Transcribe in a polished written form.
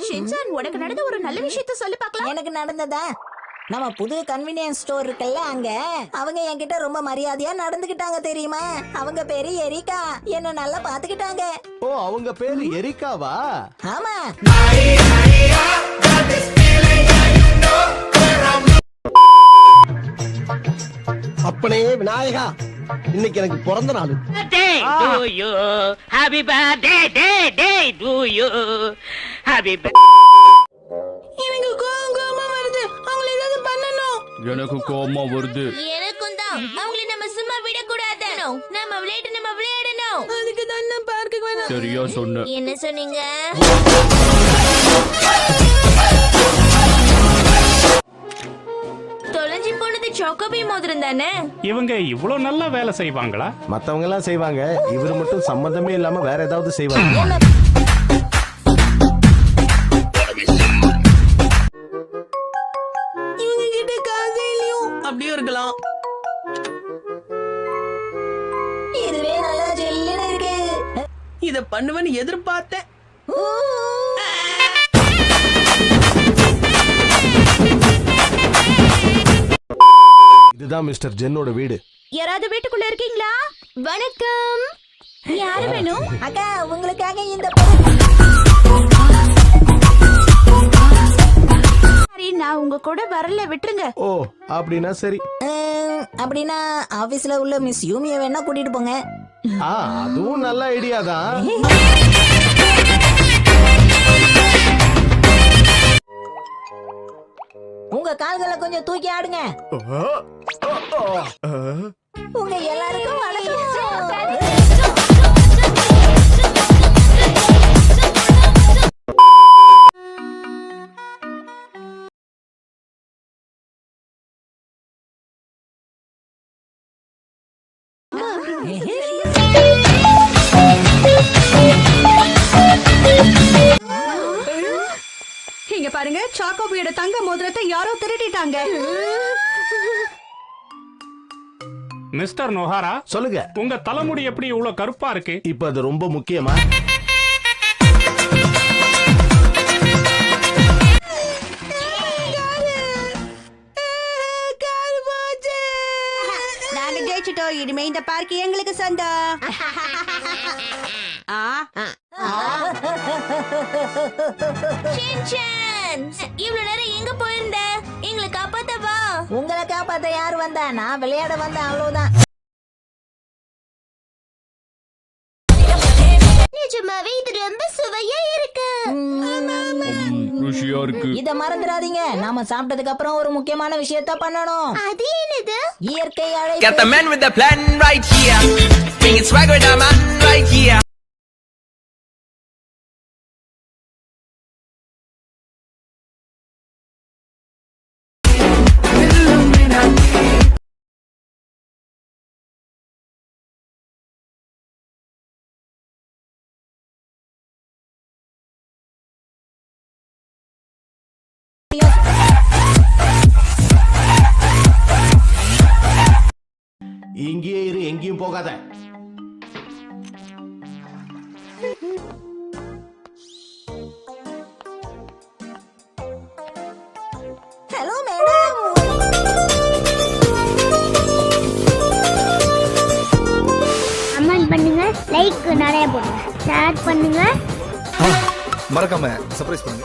Shinchan, உனக்கு நடந்த ஒரு நல்ல விஷயத்த சொல்லி பார்க்கலாம். எனக்கு நடந்ததா? நம்ம புது கன்வீனியன்ஸ் ஸ்டோர் இருக்குல்ல, அங்க அவங்க என்கிட்ட ரொம்ப மரியாதையா நடந்துகிட்டாங்க தெரியுமா? அவங்க பேரு எரிகா. என்ன நல்லா பாத்துக்கிட்டாங்க. ஓ, அவங்க பேரு எரிகாவா? ஆமா. அப்பனே விநாயகா, இன்னைக்கு எனக்கு பிறந்த நாள். Happy birthday day day to you. Happy எனக்கு கோவமா வருது. அவங்கள ஏதாவது பண்ணனும். எனக்கு கோவமா வருது. எனக்கும் தான். அவங்கள நம்ம சும்மா விட கூடாது. நம்ம விளையாடணும். அதுக்கு தான் நான் பார்க்க வேணும். சரியா சொன்ன. என்ன சொன்னீங்க? தொலைஞ்சி போனது சாக்கோபி மோதிரம் தானே? இவங்க இவ்வளவு நல்லா வேலை செய்வாங்களா? மத்தவங்க எல்லாம் செய்வாங்க, இவர் மட்டும் சம்பந்தமே இல்லாம வேற ஏதாவது செய்வாங்க. இவங்க கிட்ட காசே இல்லையோ? அப்படியே இருக்கலாம். இதுவே நல்லா ஜெல்லுன்னு இருக்கு. இத பண்ணுவேன்னு எதிர்பார்த்தேன். இதுதான் மிஸ்டர் ஜென்னோட வீடு. யாராவது வீட்டுக்குள்ள இருக்கீங்களா? வணக்கம். யாரு வேணும்? அக்கா, உங்களுக்காக இந்த சரி, நான் உங்க கூட வரல, விட்டுருங்க. ஓ, அப்படின்னா சரி. அப்படின்னா ஆபீஸ்ல உள்ள மிஸ் யூமியை வேணா கூட்டிட்டு போங்க. அதுவும் நல்ல ஐடியா தான். உங்க கால்களை கொஞ்சம் தூக்கி ஆடுங்க. உங்க எல்லாருக்கும் வணக்கம். இங்க பாருங்க, சாக்கோபியோட தங்க மோதிரத்தை யாரோ திருடிட்டாங்க. மிஸ்டர் நோஹாரா, சொல்லுங்க. உங்க தலைமுடி எப்படி இவ்வளவு கருப்பா இருக்கு? இப்ப அது ரொம்ப முக்கியமா? நாங்க ஜெயிச்சிட்டோம். இனிமே இந்த பார்க் எங்களுக்கு சொந்தம். இவ்வளவு நேரம் எங்க போயிருந்த? எங்களை காப்பாத்தவா? உங்களை காப்பாத்த யாரு வந்தா? நான் விளையாட வந்தேன், அவ்வளவுதான். நிஜமாவே இது ரொம்ப சுவையா இருக்கு. ருசியா இருக்கு. இத மறந்துடாதீங்க. நாம சாப்பிட்டதுக்கு அப்புறம் ஒரு முக்கியமான விஷயத்த பண்ணணும். அது என்னது? இயற்கை அழைப்பு. Got the man with the plan right here. Bringing swag with the man right here. இங்கேயே இரு, எங்கேயும் போகாத. Hello madam. கமெண்ட் பண்ணுங்க, லைக் நிறைய போடுங்க, ஷேர் பண்ணுங்க, மறக்காம சர்ப்ரைஸ் பண்ணுங்க.